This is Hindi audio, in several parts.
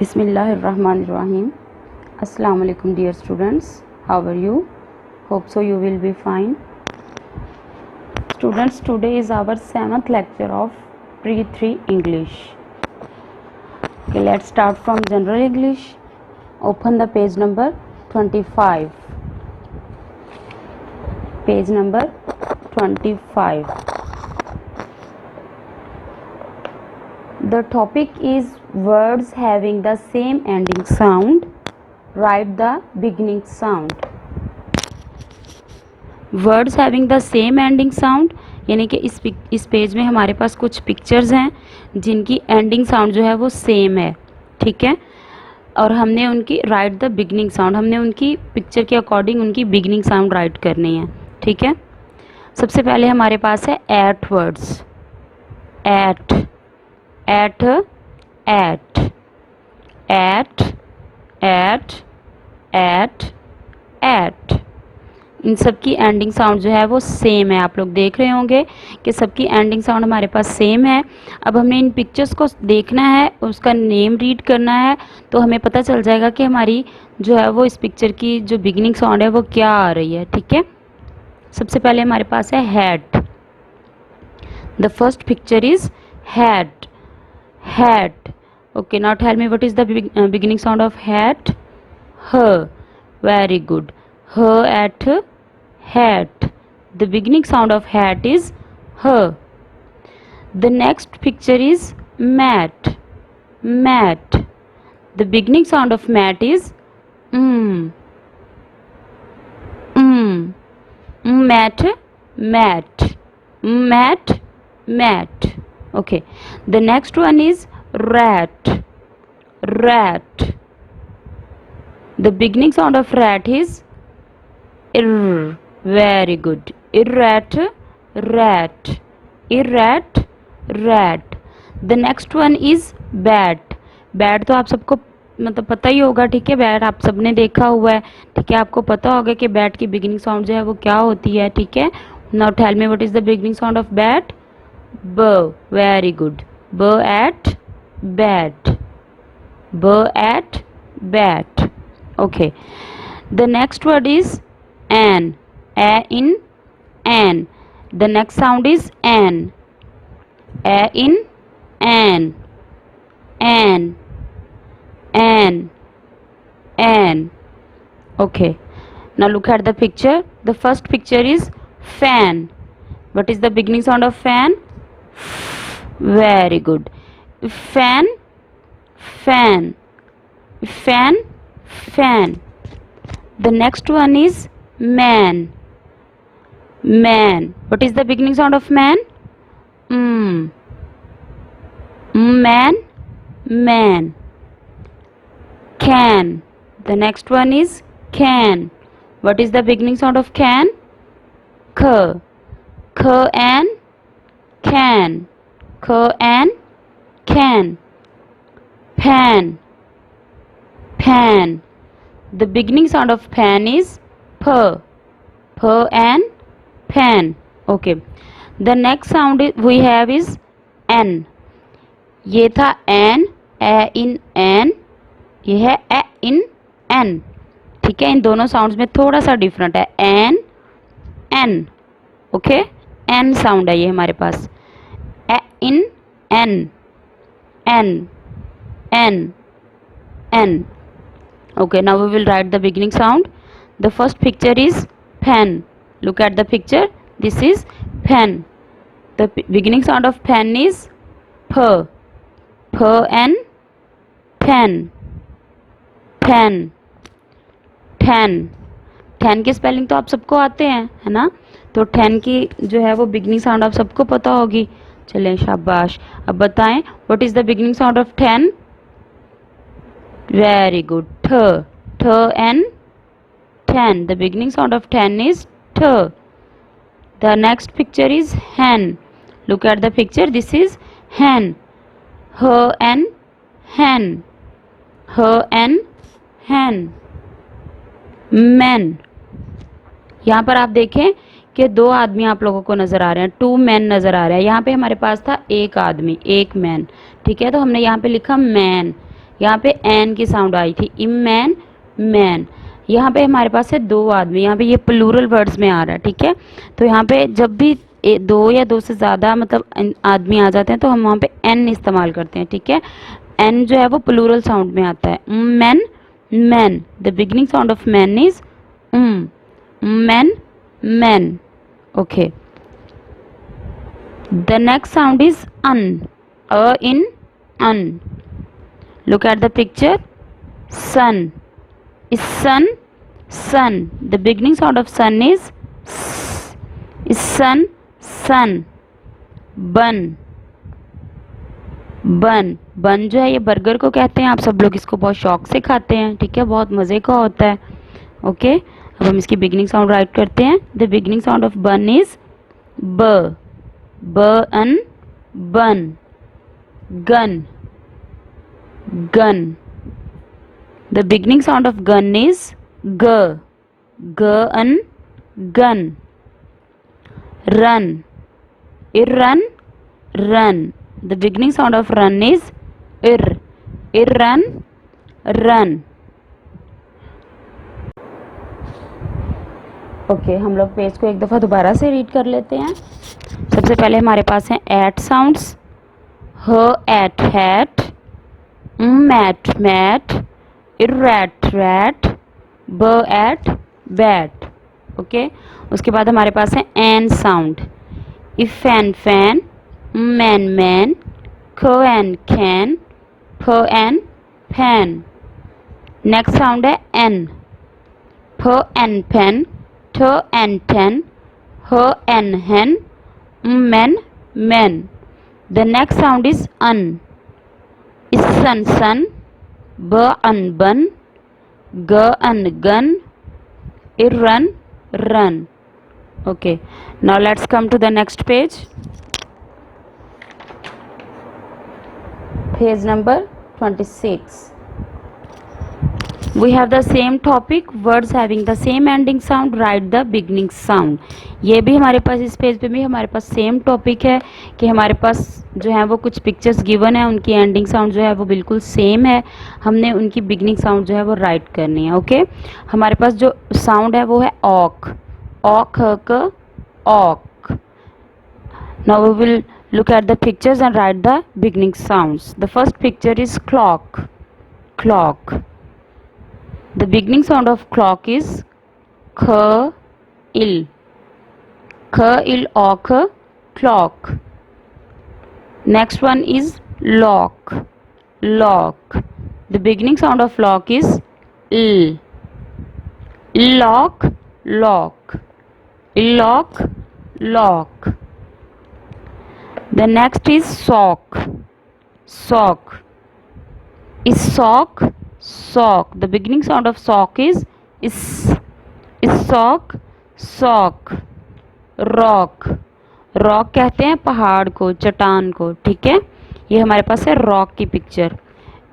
Bismillahirrahmanirrahim. Assalamu alaikum dear students. How are you? Hope so you will be fine. Students, today is our 7th lecture of Pre-3 English. Okay, let's start from General English. Open the page number 25. Page number 25. The topic is words having the same ending sound. Write the beginning sound. Words having the same ending sound यानी कि इस पेज में हमारे पास कुछ पिक्चर्स हैं जिनकी एंडिंग साउंड जो है वो सेम है, ठीक है, और हमने उनकी राइट द बिगनिंग साउंड, हमने उनकी पिक्चर के अकॉर्डिंग उनकी बिगनिंग साउंड राइट करनी है, ठीक है। सबसे पहले हमारे पास है at words, at, at, at, at, at, at, at, इन सब की एंडिंग साउंड जो है वो सेम है। आप लोग देख रहे होंगे कि सबकी एंडिंग साउंड हमारे पास सेम है। अब हमने इन पिक्चर्स को देखना है, उसका नेम रीड करना है, तो हमें पता चल जाएगा कि हमारी जो है वो इस पिक्चर की जो बिगिनिंग साउंड है वो क्या आ रही है, ठीक है। सबसे पहले हमारे पास है hat. The first picture is hat, hat. Okay, now tell me what is the beginning sound of hat? H. Very good, h at hat. The beginning sound of hat is h. The next picture is mat, mat. The beginning sound of mat is mat, mat, mat, mat. Okay, the next one is rat, rat. The beginning sound of rat is ir. Very good. Irrat, rat, irrat, rat. The next one is bat. Bat तो आप सबको मतलब पता ही होगा, ठीक है, बैट आप सबने देखा हुआ है, ठीक है, आपको पता होगा कि बैट की बिगिनिंग साउंड जो है वो क्या होती है, ठीक है। Now tell me what is the beginning sound of bat? ब। वेरी गुड, ब एट बैट, ब at bat. Okay, the next word is an, a in an. The next sound is an, a in an, an, an, an. Okay, now look at the picture. The first picture is fan. What is the beginning sound of fan? Very good, fan, fan, fan, fan. The next one is man, man. What is the beginning sound of man? Man, man. Can. The next one is can. What is the beginning sound of can? K, k and can, k and can. Pan, pan. The beginning sound of pan is p, p and pan. Okay, the next sound we have is n. ये था n, a in n, ये है a in n, ठीक है। इन दोनों साउंड्स में थोड़ा सा डिफरेंट है, n, n। Okay, n sound है ये हमारे पास, a in n, n, n, n। Okay, now we will write the beginning sound. The first picture is pen. Look at the picture. This is pen. The beginning sound of pen is p, p and pen, pen, pen. Ten की स्पेलिंग तो आप सबको आते हैं, है ना, तो टेन की जो है वो बिगिनिंग साउंड आप सबको पता होगी। चलें, शाबाश। अब बताएं, what is the beginning sound of ten? Very good, th, th and ten. The beginning sound of ten is th. The next picture is hen. Look at the picture. This is hen, h and hen, h and hen. Men. यहाँ पर आप देखें कि दो आदमी आप लोगों को नज़र आ रहे हैं, टू मैन नज़र आ रहे हैं। यहाँ पे हमारे पास था एक आदमी, एक मैन, ठीक है, तो हमने यहाँ पे लिखा मैन। यहाँ पे एन की साउंड आई थी, इमैन मैन। यहाँ पे हमारे पास है दो आदमी, यहाँ पे ये प्लूरल वर्ड्स में आ रहा है, ठीक है। तो यहाँ पे जब भी दो या दो से ज़्यादा मतलब आदमी आ जाते हैं तो हम वहाँ पे एन इस्तेमाल करते हैं, ठीक है। एन जो है वो प्लूरल साउंड में आता है। Man man, the beginning sound of man is man man. Okay, the next sound is un, in un. Look at the picture. Sun is sun, sun. The beginning sound of sun is s, is sun, sun. Bun, बन, बन जो है ये बर्गर को कहते हैं। आप सब लोग इसको बहुत शौक से खाते हैं, ठीक है, बहुत मज़े का होता है। ओके, अब हम इसकी बिगिनिंग साउंड राइट करते हैं। The beginning sound of bun is b, bun, bun. Gun, gun. The beginning sound of gun is g, gun, gun. Run, run, run. The beginning sound of run is ir, irrun, run. Okay, हम लोग पेज को एक दफ़ा दोबारा से रीड कर लेते हैं। सबसे पहले हमारे पास हैं at sounds. H at hat, mat mat, rat rat, b at bat. Okay, उसके बाद हमारे पास है an sound. F an fan, man man, k an can, f an fan. Next sound है en. P en pen, t en ten, h en hen, man man. The next sound is un. S sun sun, b un bun, g un gun, run run. Okay, now let's come to the next page. Page number 26. We have the same topic, words having the same ending sound, write the beginning sound. ये भी हमारे पास इस पेज पे भी हमारे पास सेम टॉपिक है कि हमारे पास जो है वो कुछ पिक्चर्स गिवन है, उनकी एंडिंग साउंड जो है वो बिल्कुल सेम है। हमने उनकी बिगिनिंग साउंड जो है वो राइट करनी है। ओके, हमारे पास जो साउंड है वो है ऑक, ऑक क ऑक। Now we will look at the pictures and write the beginning sounds. The first picture is clock, clock. The beginning sound of clock is kh il, kh il ok, clock. Next one is lock, lock. The beginning sound of lock is l, lock, lock, lock, lock. The next is sock, sock. Is sock, sock. The beginning sound of sock is sock, sock. Rock, rock कहते हैं पहाड़ को, चट्टान को, ठीक है। ये हमारे पास है रॉक की picture.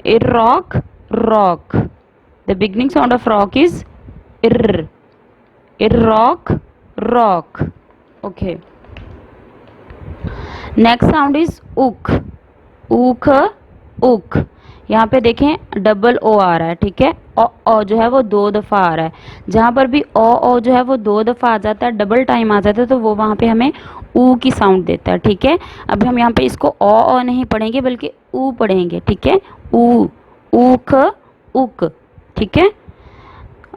R rock, rock. The beginning sound of rock is r, r rock, rock. Okay, next sound is uk, uk, उक। यहाँ पे देखें डबल ओ आ रहा है, ठीक है। ओ जो है वो दो दफ़ा आ रहा है। जहाँ पर भी ओ जो है वो दो दफ़ा आ जाता है, डबल टाइम आ जाता है, तो वो वहाँ पे हमें ऊ की साउंड देता है, ठीक है। अब हम यहाँ पे इसको ओ नहीं पढ़ेंगे बल्कि ऊ पढ़ेंगे, ठीक है। ऊ, ऊख, उक, ठीक है।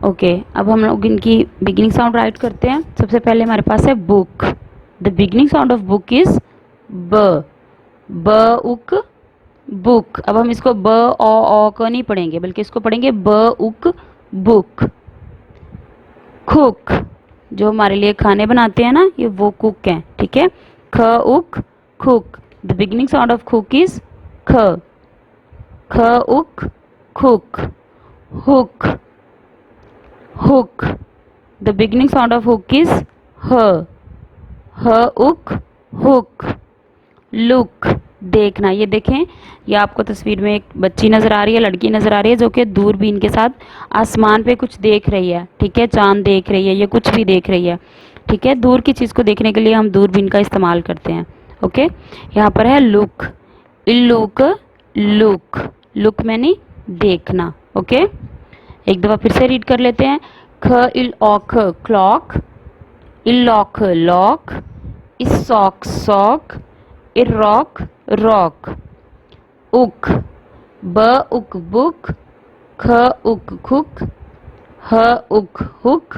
ओके, अब हम लोग इनकी बिगिनिंग साउंड राइट करते हैं। सबसे पहले हमारे पास है book. The beginning sound of book is ब, ब उक, बुक। अब हम इसको ब ओ को नहीं पढ़ेंगे बल्कि इसको पढ़ेंगे ब उक, बुक। कुक, जो हमारे लिए खाने बनाते हैं ना, ये वो कुक हैं, ठीक है। ख उक, cook. The beginning sound of cook is k, ख उक, cook. Hook, hook. The beginning sound of hook is ह, ह उक, हुक। लुक, देखना। ये देखें, ये आपको तस्वीर में एक बच्ची नज़र आ रही है, लड़की नज़र आ रही है जो कि दूरबीन के साथ आसमान पे कुछ देख रही है, ठीक है। चांद देख रही है, ये कुछ भी देख रही है, ठीक है। दूर की चीज़ को देखने के लिए हम दूरबीन का इस्तेमाल करते हैं। ओके, यहाँ पर है लुक, लुक, लुक, लुक मैनी देखना। ओके, एक दफा फिर से रीड कर लेते हैं। K l ock clock, lock lock, sock sock, rock rock. Uk b uk book, k uk cook, h uk hook,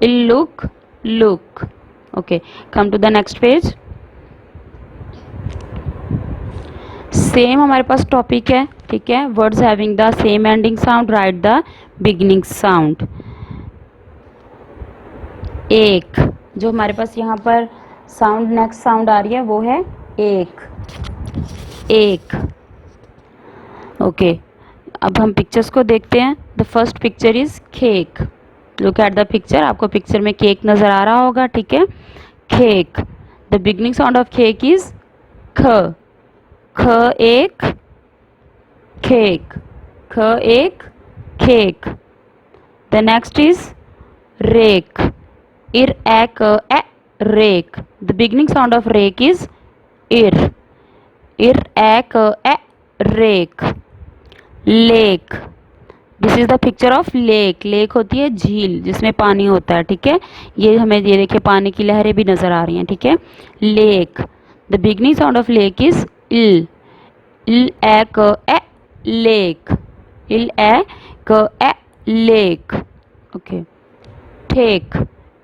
look look. Okay, come to the next page. Same हमारे पास टॉपिक है, ठीक है। Words having the same ending sound, right the beginning sound. एक, जो हमारे पास यहाँ पर साउंड नेक्स्ट साउंड आ रही है वो है एक, एक। ओके, अब हम पिक्चर्स को देखते हैं। The first picture is cake. Look at the picture, आपको पिक्चर में केक नजर आ रहा होगा, ठीक है। Cake, the beginning sound of cake is k, k ake cake, k ake cake. The next is rake, r a rake. The beginning sound of rake is r, r a rake. Lake, this is the picture of lake. Lake होती है झील जिसमें पानी होता है, ठीक है। ये हमें ये देखिए पानी की लहरें भी नजर आ रही हैं, ठीक है। Lake, the beginning sound of lake is इल, इल ए लेक, इल ए लेक। ओके, टेक,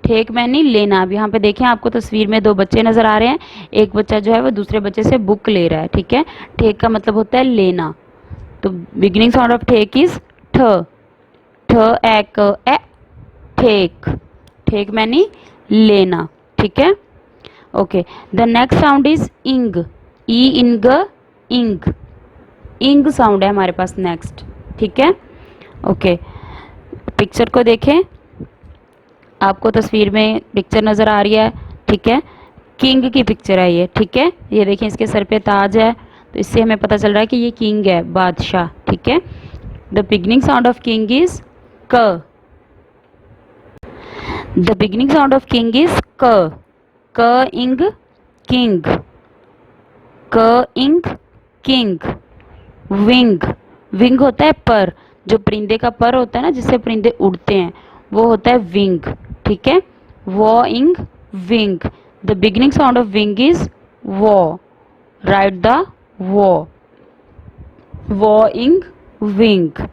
टेक मैंने लेना। अब यहाँ पे देखें, आपको तस्वीर में दो बच्चे नजर आ रहे हैं। एक बच्चा जो है वो दूसरे बच्चे से बुक ले रहा है, ठीक है। टेक का मतलब होता है लेना। तो beginning sound of take is ठ, ठ एक ए टेक, टेक मैंने लेना, ठीक है। Okay, the next sound is इंग, ई इंग इंग, इंग साउंड है हमारे पास नेक्स्ट, ठीक है। ओके, पिक्चर को देखें, आपको तस्वीर में पिक्चर नजर आ रही है, ठीक है। किंग की पिक्चर है ये, ठीक है। ये देखिए इसके सर पे ताज है, तो इससे हमें पता चल रहा है कि ये किंग है, बादशाह, ठीक है। The beginning sound of king is k, the beginning sound of king is k ing king, क इंग किंग। विंग, विंग होता है पर, जो परिंदे का पर होता है ना जिससे परिंदे उड़ते हैं, वो होता है विंग, ठीक है। वॉ इंग wing, the beginning sound of wing is Waugh, right the Waugh, Waugh इंग विंग।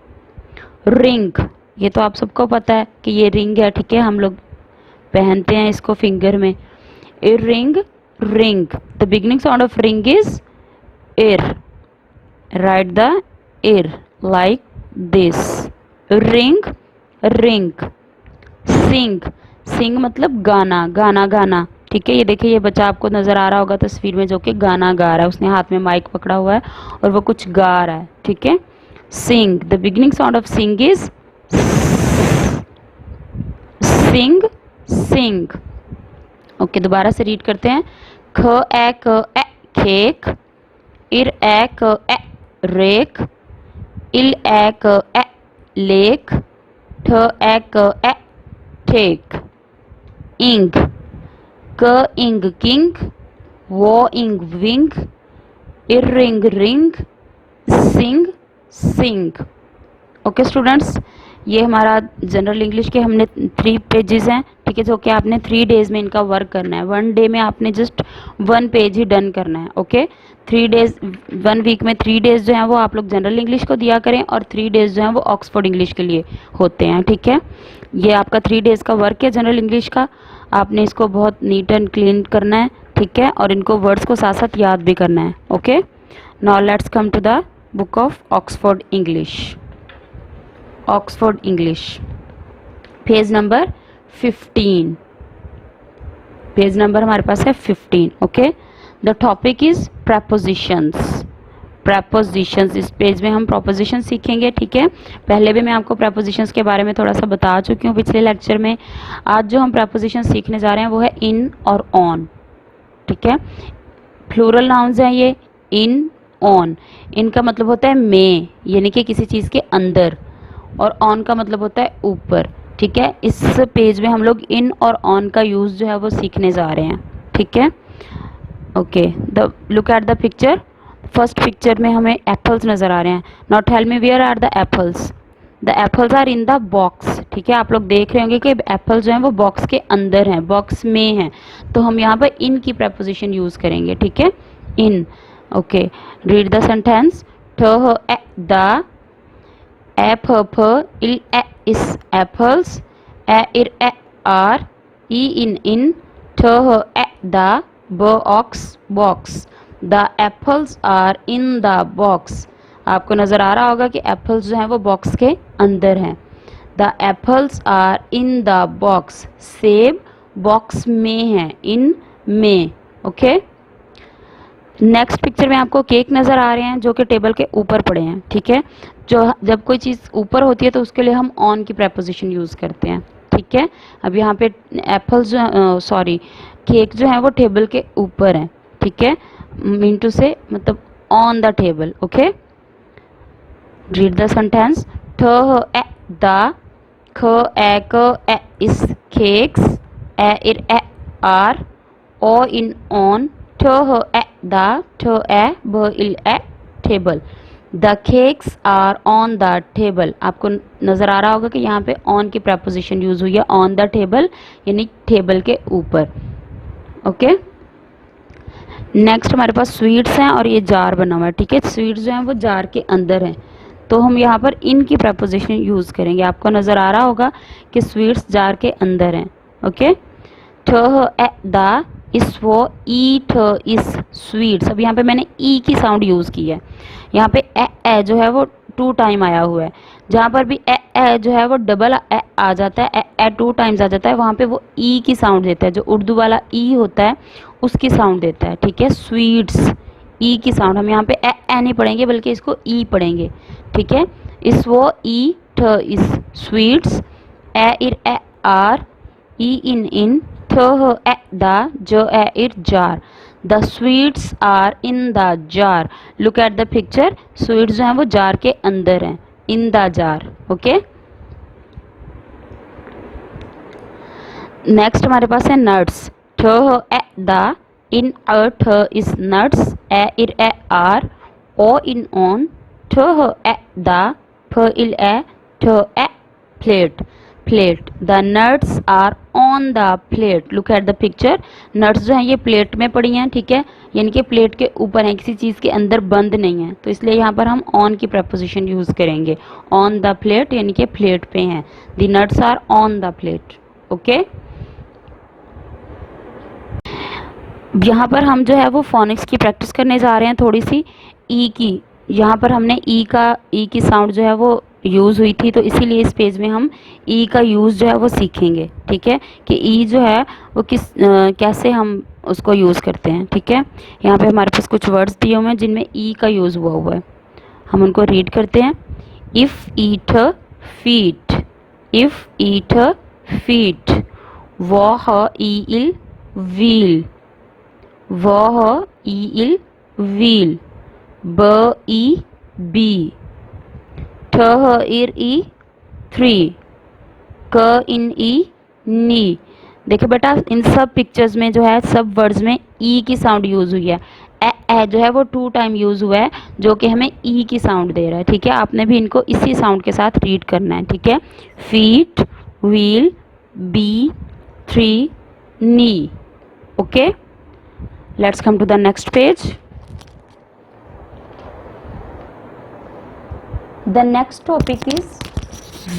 रिंग, ये तो आप सबको पता है कि ये रिंग है, ठीक है। हम लोग पहनते हैं इसको फिंगर में। A ring ring, the beginning sound of ring is एर, write the ear like this, ring ring। sing, sing मतलब गाना, गाना गाना, ठीक है। ये देखिए ये बच्चा आपको नजर आ रहा होगा तस्वीर में जो कि गाना गा रहा है, उसने हाथ में माइक पकड़ा हुआ है और वो कुछ गा रहा है, ठीक है। sing, the beginning sound of sing is sing sing। Okay, दोबारा से रीड करते हैं। K a cake, r a rake, l A lake, t a take. Ing, k ing king, w ing wing, r ring ring, sing sing. Okay students, ये हमारा जनरल इंग्लिश के हमने 3 पेजेस हैं, ठीक है, जो कि आपने 3 डेज में इनका वर्क करना है। 1 डे में आपने जस्ट 1 पेज ही डन करना है। ओके, 3 डेज, 1 वीक में 3 डेज जो हैं वो आप लोग जनरल इंग्लिश को दिया करें और 3 डेज जो हैं वो ऑक्सफोर्ड इंग्लिश के लिए होते हैं, ठीक है। ये आपका 3 डेज का वर्क है जनरल इंग्लिश का। आपने इसको बहुत नीट एंड क्लीन करना है, ठीक है, और इनको वर्ड्स को साथ साथ याद भी करना है। Okay, now let's come to the book of Oxford English. Oxford English, page number 15, page number हमारे पास है 15। Okay, the topic is prepositions. Prepositions, इस पेज में हम प्रपोजिशन सीखेंगे, ठीक है। पहले भी मैं आपको प्रपोजिशंस के बारे में थोड़ा सा बता चुकी हूँ पिछले लेक्चर में। आज जो हम प्रपोजिशन सीखने जा रहे हैं वो है इन और ऑन, ठीक है। प्लूरल नाउन्स हैं ये, इन ऑन। इन का मतलब होता है में, यानी कि किसी चीज़ के अंदर, और ऑन का मतलब होता है ऊपर, ठीक है। इस पेज में हम लोग इन और ऑन का यूज़ जो है वो सीखने जा रहे हैं, ठीक है। Okay, the look at the picture, first picture में हमें एप्पल्स नज़र आ रहे हैं. Now tell me where are the apples. The apples are in the box. ठीक है, आप लोग देख रहे होंगे कि एप्पल जो है वो बॉक्स के अंदर हैं, बॉक्स में हैं. तो हम यहाँ पर इन की प्रपोजिशन यूज़ करेंगे. ठीक है, in. Okay, read the sentence. The l s apples r are in the box. The apples are in the box. आपको नज़र आ रहा होगा कि एप्पल्स जो हैं वो बॉक्स के अंदर हैं. The apples are in the box. सेब बॉक्स में हैं, इन में. ओके, नेक्स्ट पिक्चर में आपको केक नज़र आ रहे हैं जो कि टेबल के ऊपर पड़े हैं. ठीक है, जो जब कोई चीज़ ऊपर होती है तो उसके लिए हम ऑन की प्रपोजिशन यूज़ करते हैं. ठीक है, अब यहाँ पे एप्पल्स जो सॉरी केक जो है वो टेबल के ऊपर है. ठीक है, मीन टू से मतलब on the table. Okay, read the sentence. The s cakes r are o in on b l table. The cakes are on the table. आपको नज़र आ रहा होगा कि यहाँ पे ऑन की प्रपोजिशन यूज़ हुई है, ऑन द टेबल यानी टेबल के ऊपर. ओके, नेक्स्ट हमारे पास स्वीट्स हैं और ये जार बना हुआ है. ठीक है, स्वीट्स जो हैं वो जार के अंदर हैं, तो हम यहाँ पर इन की प्रपोजिशन यूज़ करेंगे. आपको नज़र आ रहा होगा कि स्वीट्स जार के अंदर हैं. ओके, द इस वो ईट इस स्वीट्स. अब यहाँ पे मैंने ई की साउंड यूज़ की है. यहाँ पे ए जो है वो 2 टाइम आया हुआ है. जहाँ पर भी ए जो है वो डबल आ जाता है, ए 2 टाइम्स आ जाता है, वहाँ पे वो ई की साउंड देता है. जो उर्दू वाला ई होता है उसकी साउंड देता है. ठीक है, स्वीट्स ई की साउंड. हम यहाँ पे ए नहीं पढ़ेंगे बल्कि इसको ई पढ़ेंगे. ठीक है, इस वो eat s sweets r are e in the j r jar. The sweets are in the jar. Look at the picture. Sweets जो हैं वो जार के अंदर हैं, in the jar. Okay, next हमारे पास है nuts. The in s nuts r are o in on the l plate. Plate. The nuts are on the plate. Look at the picture. Nuts जो हैं ये प्लेट में पड़ी हैं. ठीक है, यानी कि प्लेट के ऊपर हैं, किसी चीज़ के अंदर बंद नहीं है, तो इसलिए यहाँ पर हम ऑन की प्रपोजिशन यूज़ करेंगे. ऑन द प्लेट यानी कि प्लेट पे हैं. The nuts are on the plate. Okay, यहाँ पर हम जो है वो फोनिक्स की प्रैक्टिस करने जा रहे हैं थोड़ी सी. ई की यहाँ पर हमने ई की साउंड जो है वो यूज़ हुई थी, तो इसीलिए इस पेज में हम ई का यूज़ जो है वो सीखेंगे. ठीक है, कि ई जो है वो कैसे हम उसको यूज़ करते हैं. ठीक है, यहाँ पे हमारे पास कुछ वर्ड्स दिए हुए हैं जिनमें ई का यूज़ हुआ है. हम उनको रीड करते हैं. If eat feet. If eat feet. वह ई इल व्हील. वह ई इल व्हील. ब ई बी. इर ई 3. क इन ई नी. देखो बेटा, इन सब पिक्चर्स में जो है सब वर्ड्स में ई की साउंड यूज़ हुई है. ए जो है वो 2 टाइम यूज़ हुआ है जो कि हमें ई की साउंड दे रहा है. ठीक है, आपने भी इनको इसी साउंड के साथ रीड करना है. ठीक है, feet, wheel, bee, 3, knee. Okay, let's come to the next page. The next topic is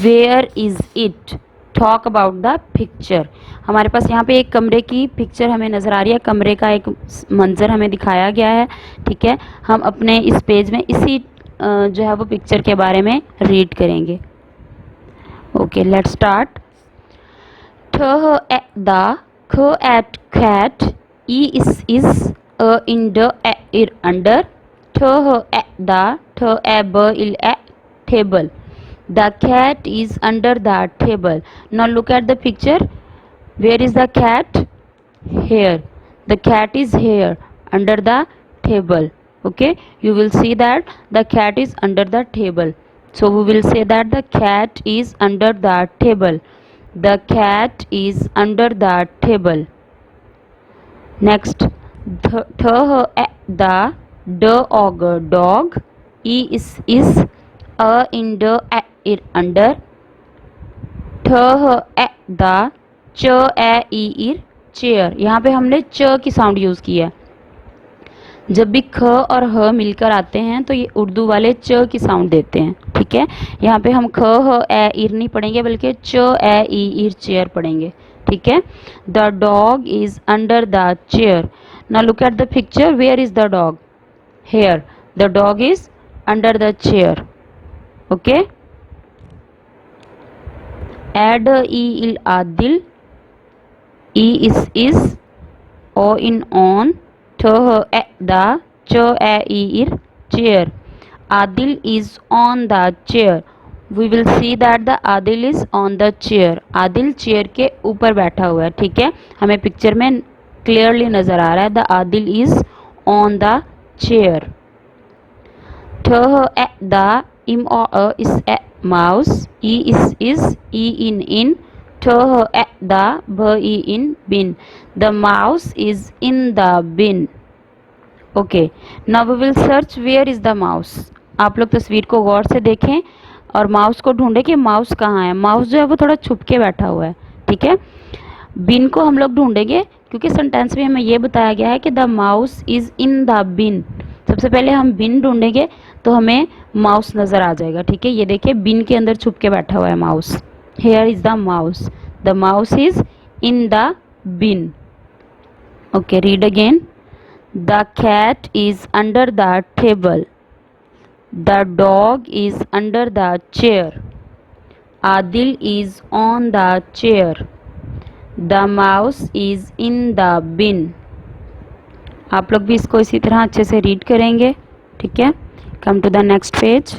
where is it. Talk about the picture. हमारे पास यहाँ पे एक कमरे की पिक्चर हमें नज़र आ रही है. कमरे का एक मंजर हमें दिखाया गया है. ठीक है, हम अपने इस पेज में इसी जो है वो पिक्चर के बारे में रीड करेंगे. Okay, let's start. The at cat. E is in the r under. The b l table. The cat is under the table. Now look at the picture. Where is the cat? Here. The cat is here under the table. Okay, you will see that the cat is under the table. So we will say that the cat is under the table. The cat is under the table. Next, the D og dog, E is, A in the, A ir under, थ ह ए द, च ए ई इर चेयर। यहाँ पे हमने च की साउंड यूज की है। जब भी ख और ह मिलकर आते हैं तो ये उर्दू वाले च की साउंड देते हैं, ठीक है। यहाँ पे हम ख ह ए इर नहीं पढ़ेंगे बल्कि च ए ई इर चेयर पढ़ेंगे, ठीक है। The dog is under the chair. Now look at the picture, where is the dog? Here. The dog is under the chair, okay. एड ई इल आदिल, ई is, o in on, th e the, ch e e ir chair. Adil is on the chair. We will see that the Adil is on the chair. Adil chair के ऊपर बैठा हुआ है, ठीक है। हमें पिक्चर में क्लियरली नजर आ रहा है, the Adil is on the chair. th e the, im o is a mouse, e is, e in, th e the, b e in bin. The mouse is in the bin. Okay, now we will search where is the mouse. आप लोग तस्वीर को गौर से देखें और माउस को ढूंढें कि माउस कहाँ है। माउस जो है वो थोड़ा छुप के बैठा हुआ है, ठीक है। बिन को हम लोग ढूंढेंगे क्योंकि सेंटेंस में हमें ये बताया गया है कि the mouse is in the bin. सबसे पहले हम बिन ढूंढेंगे तो हमें माउस नजर आ जाएगा, ठीक है। ये देखिए बिन के अंदर छुप के बैठा हुआ है mouse. Here is the mouse, the mouse is in the bin. Okay, read again. The cat is under the table. The dog is under the chair. Adil is on the chair. The mouse is in the bin. आप लोग भी इसको इसी तरह अच्छे से रीड करेंगे, ठीक है। Come to the next page.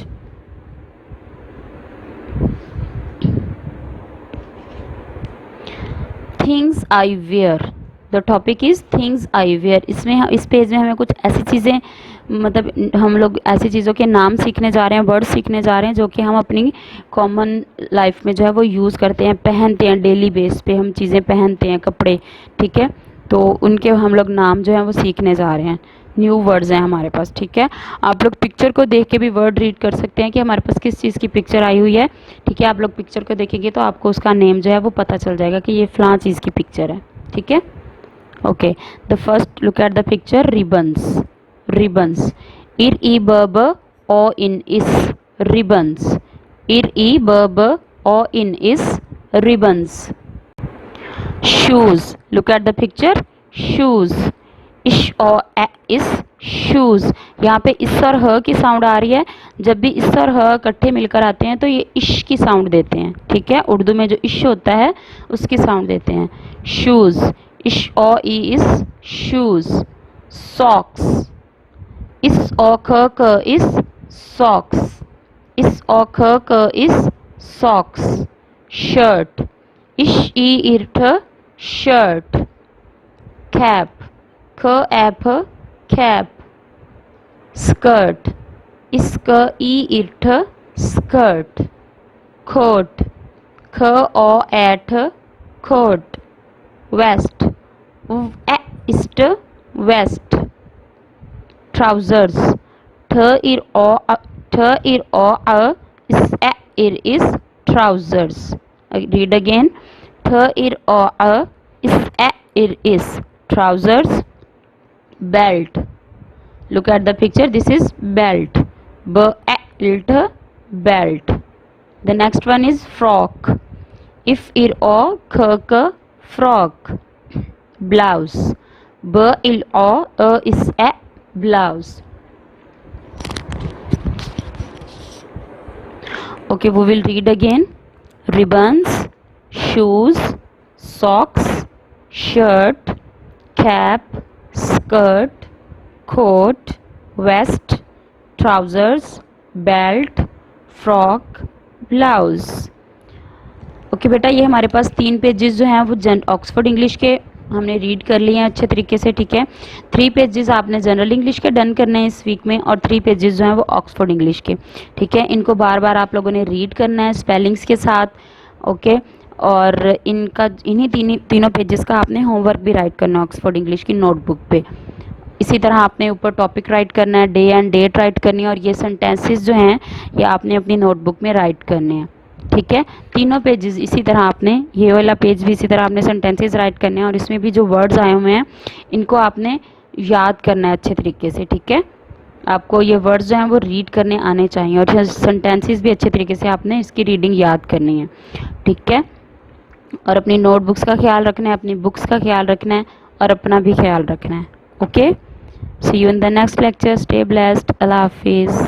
Things I wear. The topic is things I wear. इसमें इस पेज में हमें कुछ ऐसी चीज़ें, मतलब हम लोग ऐसी चीज़ों के नाम सीखने जा रहे हैं, वर्ड सीखने जा रहे हैं जो कि हम अपनी कॉमन लाइफ में जो है वो यूज़ करते हैं, पहनते हैं, डेली बेस पे हम चीज़ें पहनते हैं, कपड़े, ठीक है। तो उनके हम लोग नाम जो है वो सीखने जा रहे हैं। न्यू वर्ड्स हैं हमारे पास, ठीक है। आप लोग पिक्चर को देख के भी वर्ड रीड कर सकते हैं कि हमारे पास किस चीज़ की पिक्चर आई हुई है, ठीक है। आप लोग पिक्चर को देखेंगे तो आपको उसका नेम जो है वो पता चल जाएगा कि ये फलां चीज़ की पिक्चर है, ठीक है। Okay, the first look at the picture, ribbons. Ribbons. Ir e b b o in is ribbons. Ir e b b o in is ribbons. Shoes. Look at the picture. Shoes. Ish o a is shoes. यहाँ पे इस और ह की साउंड आ रही है। जब भी इस और ह इकट्ठे मिलकर आते हैं तो ये इश की साउंड देते हैं, ठीक है। उर्दू में जो इश होता है उसकी साउंड देते हैं। शूज़, इश ओ ई इज शूज। सॉक्स, इस ओ ख क इज सॉक्स, इस ओ ख क is socks. Shirt, sh i rt shirt. Cap, k a cap. Skirt, s k i rt skirt. Coat, k o t coat. Vest, est vest. Trousers, t r o u s e r s trousers. Read again. T r o u s e r s trousers. Belt, look at the picture, this is belt, b a l t belt. The next one is frock, if ir o k k frock. Blouse, b il o a is a blouse. Okay, we will read again. Ribbons, shoes, socks, shirt, cap, skirt, coat, vest, trousers, belt, frock, blouse. Okay बेटा, ये हमारे पास 3 पेजेस जो हैं वो ऑक्सफोर्ड इंग्लिश के हमने रीड कर लिए हैं अच्छे तरीके से, ठीक है। 3 पेजेस आपने जनरल इंग्लिश के डन करने हैं इस वीक में और 3 पेजेस जो हैं वो ऑक्सफोर्ड इंग्लिश के, ठीक है। इनको बार बार आप लोगों ने रीड करना है स्पेलिंग्स के साथ, ओके। और इनका तीनों पेजेस का आपने होमवर्क भी राइट करना है ऑक्सफोर्ड इंग्लिश की नोटबुक पे। इसी तरह आपने ऊपर टॉपिक राइट करना है, डे एंड डेट राइट करनी है, और ये सेंटेंसेस जो हैं ये आपने अपनी नोटबुक में राइट करने हैं। ठीक है, तीनों पेजेस इसी तरह आपने, ये वाला पेज भी इसी तरह आपने सेंटेंसेस राइट करने हैं, और इसमें भी जो वर्ड्स आए हुए हैं इनको आपने याद करना है अच्छे तरीके से। ठीक है, आपको ये वर्ड्स जो हैं वो रीड करने आने चाहिए, और सेंटेंसेस भी अच्छे तरीके से आपने इसकी रीडिंग याद करनी है। ठीक है, और अपनी नोटबुक्स का ख्याल रखना है, अपनी बुक्स का ख्याल रखना है, और अपना भी ख्याल रखना है। Okay, see you in the next lecture, stay blessed, अल्लाह हाफिज़।